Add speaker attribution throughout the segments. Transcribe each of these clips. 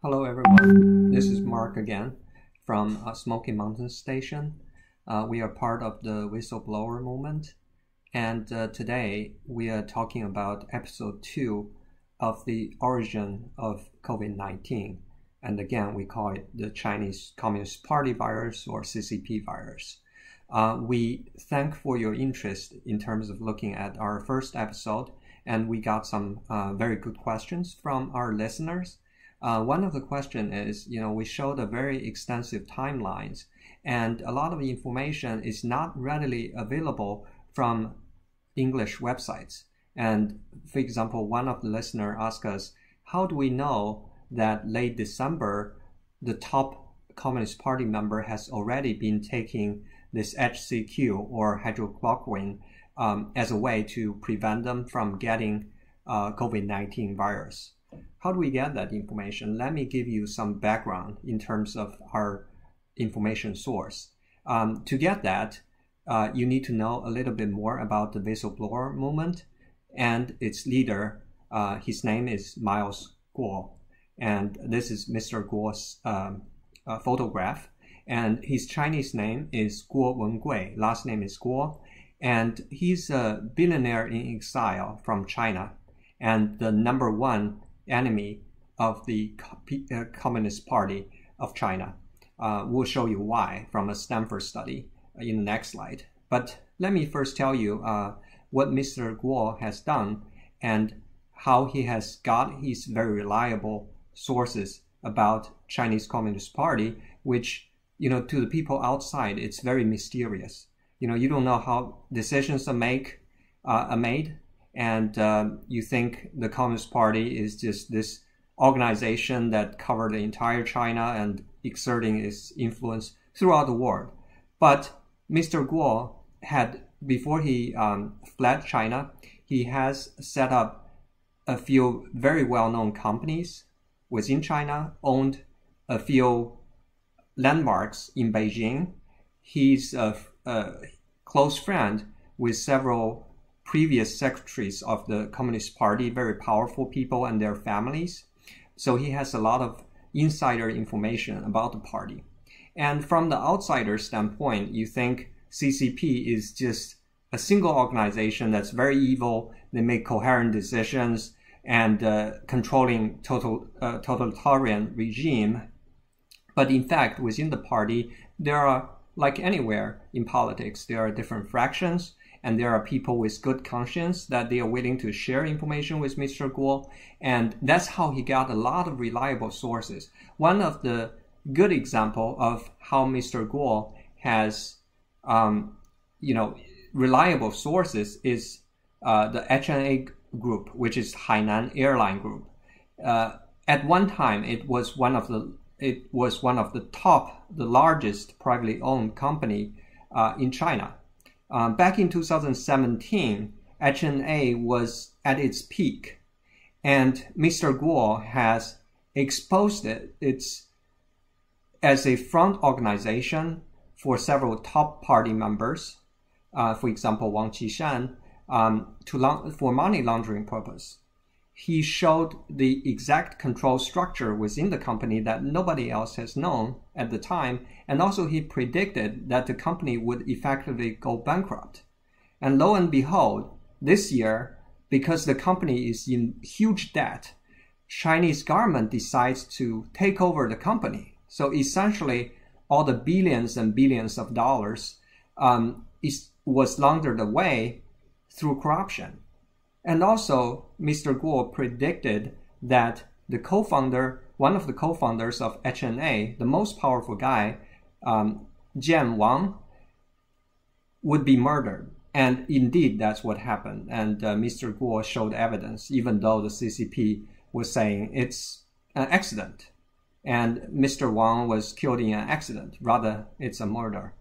Speaker 1: Hello everyone, this is Mark again from Smoky Mountain Station. We are part of the whistleblower movement, and today we are talking about episode 2 of the origin of COVID-19. And again, we call it the Chinese Communist Party virus or CCP virus. We thank for your interest in terms of looking at our first episode, and we got some very good questions from our listeners. One of the questions is, we showed a very extensive timelines, and a lot of the information is not readily available from English websites. And for example, one of the listeners asked us, how do we know that late December, the top Communist Party member has already been taking this HCQ or hydroxychloroquine as a way to prevent them from getting COVID-19 virus? How do we get that information? Let me give you some background in terms of our information source. To get that, you need to know a little bit more about the whistleblower movement and its leader. His name is Miles Guo, and this is Mr. Guo's photograph. And his Chinese name is Guo Wengui, last name is Guo, and he's a billionaire in exile from China and the number one enemy of the Communist Party of China. We'll show you why from a Stanford study in the next slide. But let me first tell you what Mr. Guo has done and how he has got his very reliable sources about Chinese Communist Party, which, to the people outside, it's very mysterious. You don't know how decisions are made, and you think the Communist Party is just this organization that covered the entire China and exerting its influence throughout the world. But Mr. Guo had, before he fled China, he has set up a few very well-known companies within China, owned a few landmarks in Beijing. He's a close friend with several previous secretaries of the Communist Party, very powerful people and their families. So he has a lot of insider information about the party. And from the outsider standpoint, you think CCP is just a single organization that's very evil. They make coherent decisions and controlling totalitarian regime. But in fact, within the party, there are, like anywhere in politics, there are different fractions, and there are people with good conscience that they are willing to share information with Mr. Guo. And that's how he got a lot of reliable sources. One of the good example of how Mr. Guo has, reliable sources is the HNA group, which is Hainan Airline Group. At one time, it was one of the top, the largest privately owned company in China. Back in 2017, HNA was at its peak, and Mr. Guo has exposed it as a front organization for several top party members, for example, Wang Qishan, for money laundering purpose. He showed the exact control structure within the company that nobody else has known at the time. And also he predicted that the company would effectively go bankrupt. And lo and behold, this year, because the company is in huge debt, Chinese government decides to take over the company. So essentially, all the billions and billions of dollars was laundered away through corruption. And also, Mr. Guo predicted that the one of the co-founders of HNA, the most powerful guy, Jian Wang, would be murdered. And indeed, that's what happened. And Mr. Guo showed evidence, even though the CCP was saying it's an accident. And Mr. Wang was killed in an accident. Rather, it's a murder.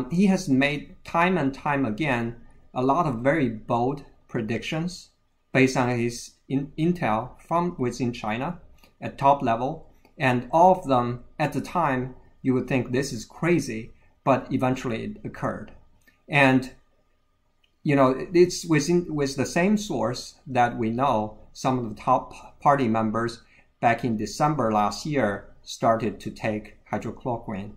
Speaker 1: He has made time and time again a lot of very bold predictions based on his intel from within China at top level, and all of them at the time you would think this is crazy, but eventually it occurred. And it's with the same source that we know some of the top party members back in December last year, started to take hydrochloroquine.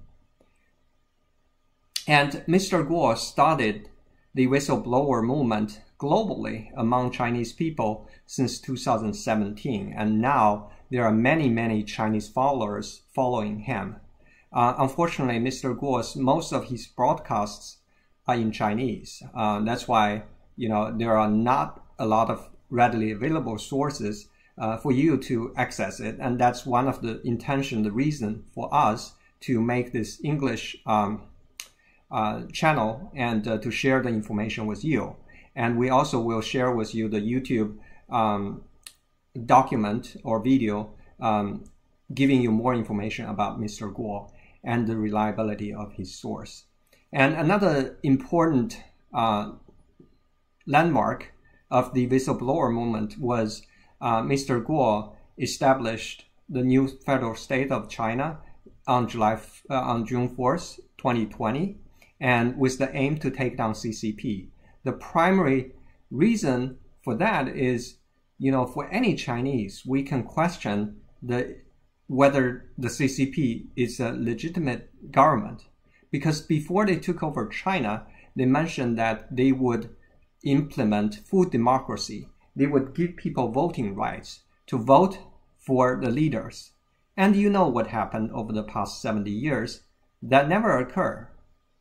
Speaker 1: And Mr. Guo started the whistleblower movement globally among Chinese people since 2017. And now there are many, many Chinese followers following him. Unfortunately, Mr. Guo's, most of his broadcasts are in Chinese. That's why, there are not a lot of readily available sources for you to access it. And that's one of the the reason for us to make this English channel and to share the information with you. And we also will share with you the YouTube document or video giving you more information about Mr. Guo and the reliability of his source. And another important landmark of the whistleblower movement was Mr. Guo established the new federal state of China on June 4th, 2020, and with the aim to take down CCP. The primary reason for that is, for any Chinese, we can question whether the CCP is a legitimate government. Because before they took over China, they mentioned that they would implement full democracy. They would give people voting rights to vote for the leaders. And you know what happened over the past 70 years. That never occurred.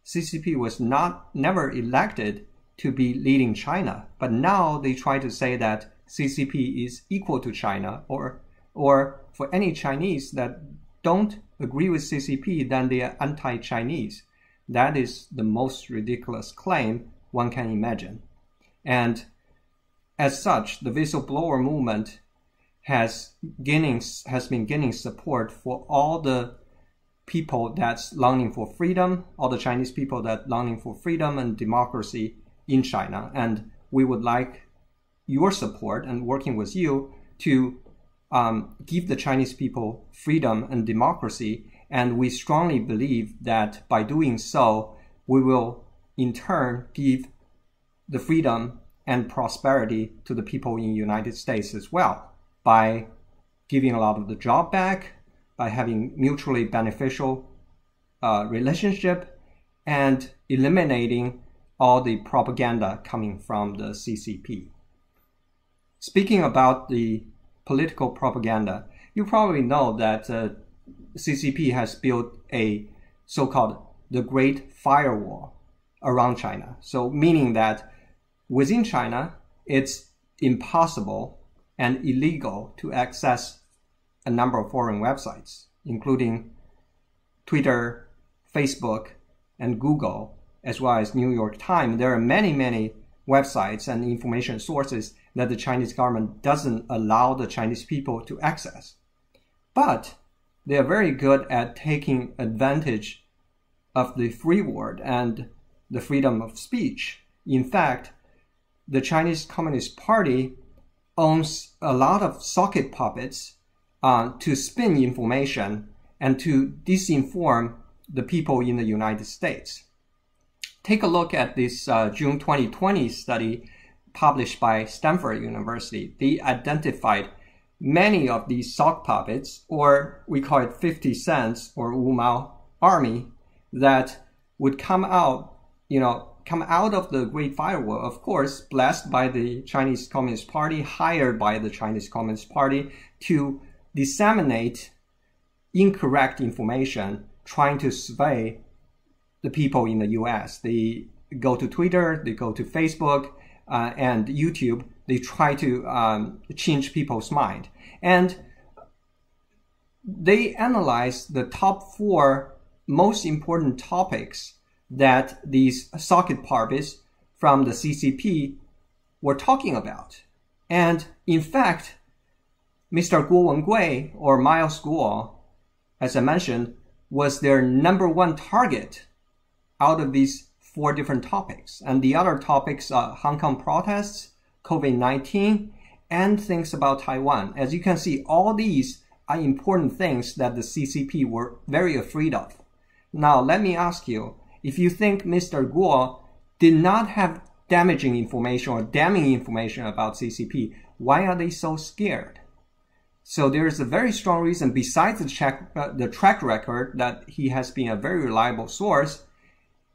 Speaker 1: CCP was never elected to be leading China. But now they try to say that CCP is equal to China, or for any Chinese that don't agree with CCP, then they are anti-Chinese. That is the most ridiculous claim one can imagine. And as such, the whistleblower movement has been gaining support for all the people that's longing for freedom, all the Chinese people that longing for freedom and democracy in China. And we would like your support and working with you to give the Chinese people freedom and democracy. And we strongly believe that by doing so, we will in turn give the freedom and prosperity to the people in the United States as well, by giving a lot of the job back, by having mutually beneficial relationship, and eliminating all the propaganda coming from the CCP. Speaking about the political propaganda, you probably know that CCP has built a so-called the Great Firewall around China. So meaning that within China, it's impossible and illegal to access a number of foreign websites, including Twitter, Facebook, and Google, as well as New York Times. There are many, many websites and information sources that the Chinese government doesn't allow the Chinese people to access. But they are very good at taking advantage of the free word and the freedom of speech. In fact, the Chinese Communist Party owns a lot of socket puppets to spin information and to disinform the people in the United States. Take a look at this June 2020 study published by Stanford University. They identified many of these sock puppets, or we call it 50 cents or Wu Mao army, that would come out of the Great Firewall, of course, blessed by the Chinese Communist Party, hired by the Chinese Communist Party to disseminate incorrect information, trying to sway the people in the US. They go to Twitter, they go to Facebook and YouTube. They try to change people's mind. And they analyze the top 4 most important topics that these socket puppets from the CCP were talking about. And in fact, Mr. Guo Wengui, or Miles Guo, as I mentioned, was their #1 target out of these 4 different topics. And the other topics are Hong Kong protests, COVID-19, and things about Taiwan. As you can see, all these are important things that the CCP were very afraid of. Now, let me ask you, if you think Mr. Guo did not have damaging information or damning information about CCP, why are they so scared? So there is a very strong reason, besides the track record, that he has been a very reliable source,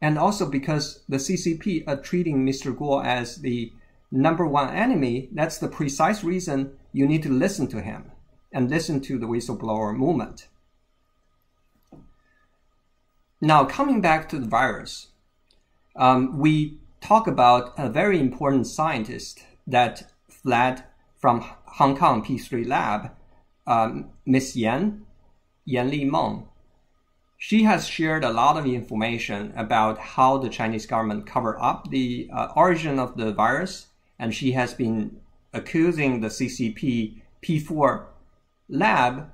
Speaker 1: and also because the CCP are treating Mr. Guo as the #1 enemy. That's the precise reason you need to listen to him and listen to the whistleblower movement. Now, coming back to the virus, we talk about a very important scientist that fled from Hong Kong P3 lab, Miss Yan Li Meng. She has shared a lot of information about how the Chinese government covered up the origin of the virus, and she has been accusing the CCP P4 lab,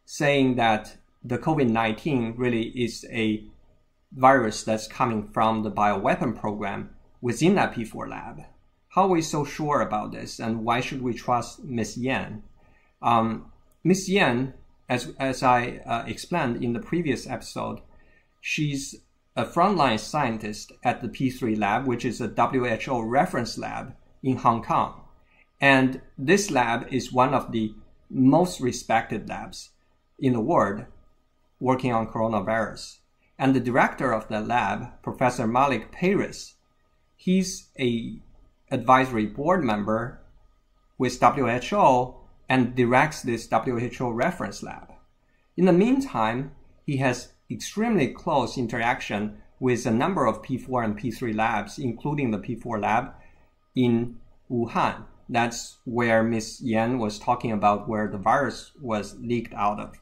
Speaker 1: saying that the COVID-19 really is a virus that's coming from the bioweapon program within that P4 lab. How are we so sure about this, and why should we trust Miss Yan? Miss Yan, as I explained in the previous episode, she's a frontline scientist at the P3 lab, which is a WHO reference lab in Hong Kong. And this lab is one of the most respected labs in the world working on coronavirus. And the director of the lab, Professor Malik Paris, he's a advisory board member with WHO and directs this WHO reference lab. In the meantime, he has extremely close interaction with a number of P4 and P3 labs, including the P4 lab in Wuhan. That's where Ms. Yan was talking about, where the virus was leaked out of.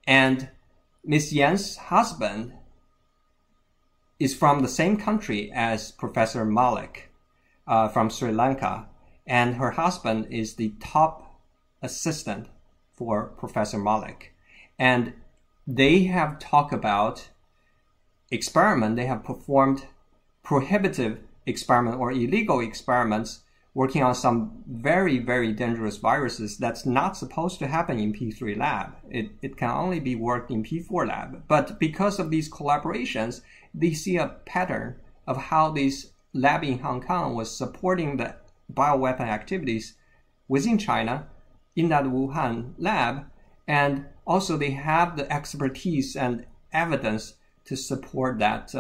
Speaker 1: And Ms. Yan's husband is from the same country as Professor Malik, from Sri Lanka. And her husband is the top assistant for Professor Malik. And they have talked about experiment. They have performed prohibitive experiment or illegal experiments working on some very, very dangerous viruses that's not supposed to happen in P3 lab. It can only be worked in P4 lab. But because of these collaborations, they see a pattern of how this lab in Hong Kong was supporting the bioweapon activities within China in that Wuhan lab. And also they have the expertise and evidence to support that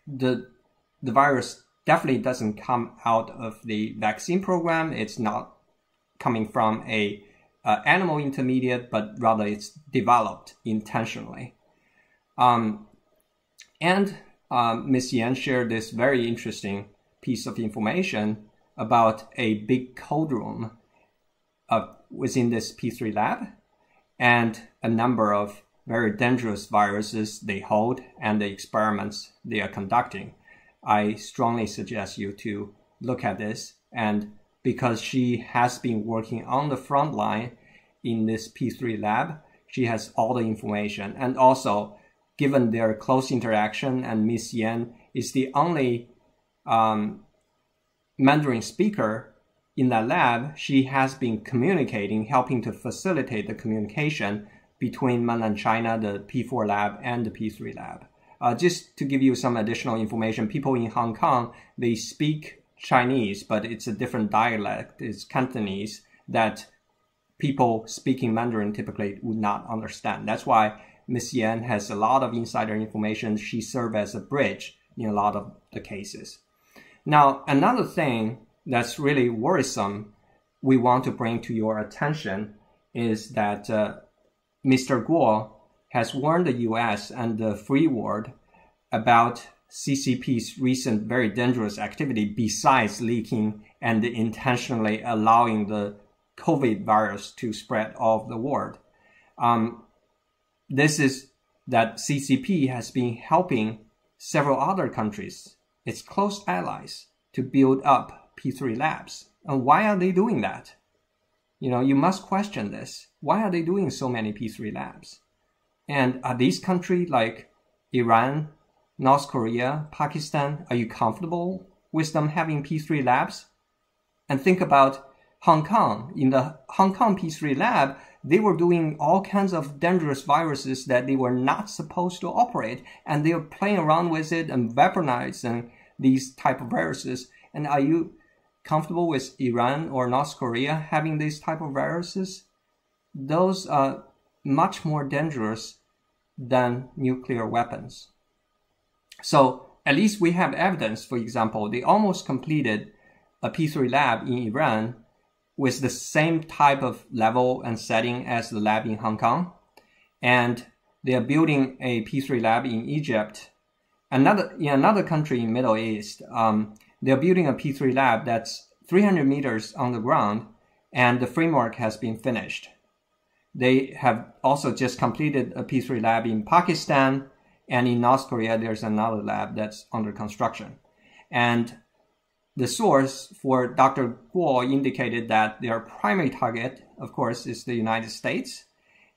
Speaker 1: the virus definitely doesn't come out of the vaccine program. It's not coming from a animal intermediate, but rather it's developed intentionally. Ms. Yan shared this very interesting piece of information about a big cold room within this P3 lab and a number of very dangerous viruses they hold and the experiments they are conducting. I strongly suggest you to look at this, and because she has been working on the front line in this P3 lab, she has all the information. And also, given their close interaction, and Ms. Yan is the only Mandarin speaker in that lab, she has been communicating, helping to facilitate the communication between mainland China, the P4 lab, and the P3 lab. Just to give you some additional information, people in Hong Kong, they speak Chinese, but it's a different dialect. It's Cantonese that people speaking Mandarin typically would not understand. That's why Ms. Yan has a lot of insider information. She serves as a bridge in a lot of the cases. Now, another thing that's really worrisome we want to bring to your attention is that Mr. Guo has warned the US and the free world about CCP's recent very dangerous activity besides leaking and intentionally allowing the COVID virus to spread all over the world. This is that CCP has been helping several other countries, its close allies, to build up P3 labs. And why are they doing that? You know, you must question this. Why are they doing so many P3 labs? And are these countries like Iran, North Korea, Pakistan, are you comfortable with them having P3 labs? And think about Hong Kong. In the Hong Kong P3 lab, they were doing all kinds of dangerous viruses that they were not supposed to operate, and they were playing around with it and weaponizing these type of viruses. And are you comfortable with Iran or North Korea having these type of viruses, those are much more dangerous than nuclear weapons. So at least we have evidence. For example, they almost completed a P3 lab in Iran with the same type of level and setting as the lab in Hong Kong. And they are building a P3 lab in Egypt. In another country in Middle East, they're building a P3 lab that's 300 meters on the ground, and the framework has been finished. They have also just completed a P3 lab in Pakistan, and in North Korea, there's another lab that's under construction. And the source for Dr. Guo indicated that their primary target, of course, is the United States,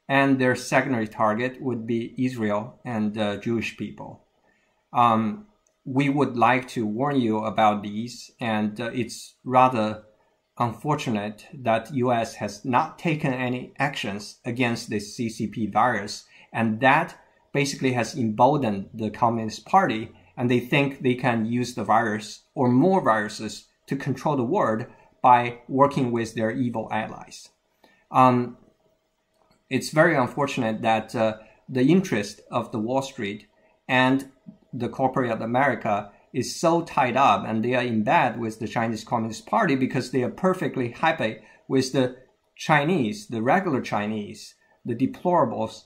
Speaker 1: and their secondary target would be Israel and Jewish people. We would like to warn you about these, and it's rather unfortunate that U.S. has not taken any actions against this CCP virus, and that basically has emboldened the Communist Party, and they think they can use the virus or more viruses to control the world by working with their evil allies. It's very unfortunate that the interest of the Wall Street and the corporate of America is so tied up, and they are in bed with the Chinese Communist Party because they are perfectly happy with the Chinese, the regular Chinese, the deplorables,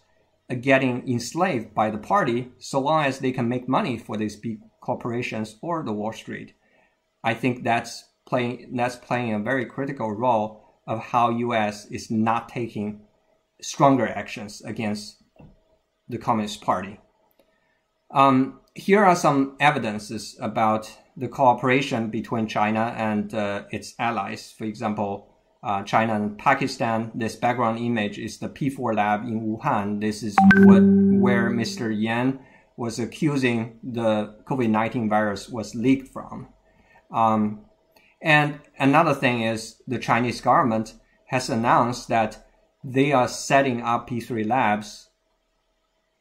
Speaker 1: getting enslaved by the party so long as they can make money for these big corporations or the Wall Street. I think that's playing a very critical role of how U.S. is not taking stronger actions against the Communist Party. Here are some evidences about the cooperation between China and its allies. For example, China and Pakistan. This background image is the P4 lab in Wuhan. This is where Mr. Yan was accusing the COVID-19 virus was leaked from. And another thing is the Chinese government has announced that they are setting up P3 labs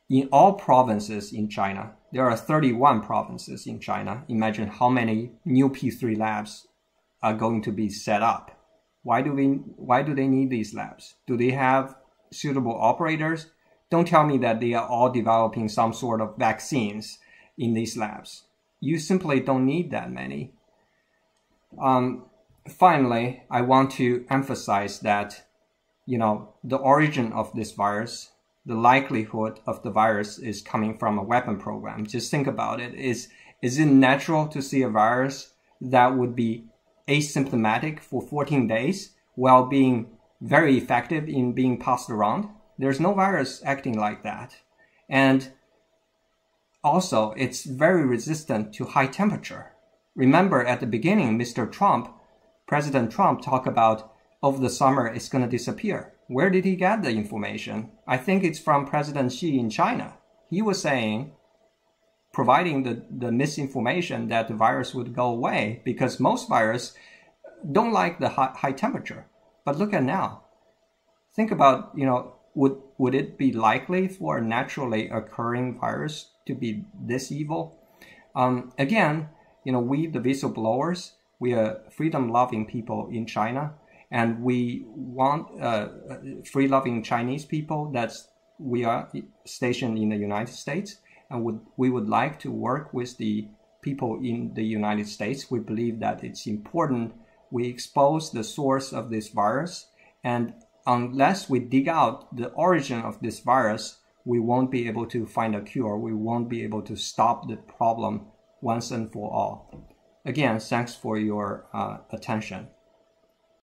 Speaker 1: in all provinces in China. There are 31 provinces in China. Imagine how many new P3 labs are going to be set up. Why do they need these labs? Do they have suitable operators? Don't tell me that they are all developing some sort of vaccines in these labs. You simply don't need that many. Finally, I want to emphasize that, the origin of this virus, the likelihood of the virus is coming from a weapon program. Just think about it. Is it natural to see a virus that would be asymptomatic for 14 days while being very effective in being passed around? There's no virus acting like that. And also, it's very resistant to high temperature. Remember at the beginning, President Trump talked about over the summer it's going to disappear. Where did he get the information? I think it's from President Xi in China. He was providing the misinformation that the virus would go away because most viruses don't like the high temperature. But look at now. Think about, would it be likely for a naturally occurring virus to be this evil? Again, we, the whistleblowers, we are freedom-loving people in China, and we want free-loving Chinese people we are stationed in the United States, and we would like to work with the people in the United States. We believe that it's important we expose the source of this virus, and unless we dig out the origin of this virus, we won't be able to find a cure. We won't be able to stop the problem once and for all. Again, thanks for your attention.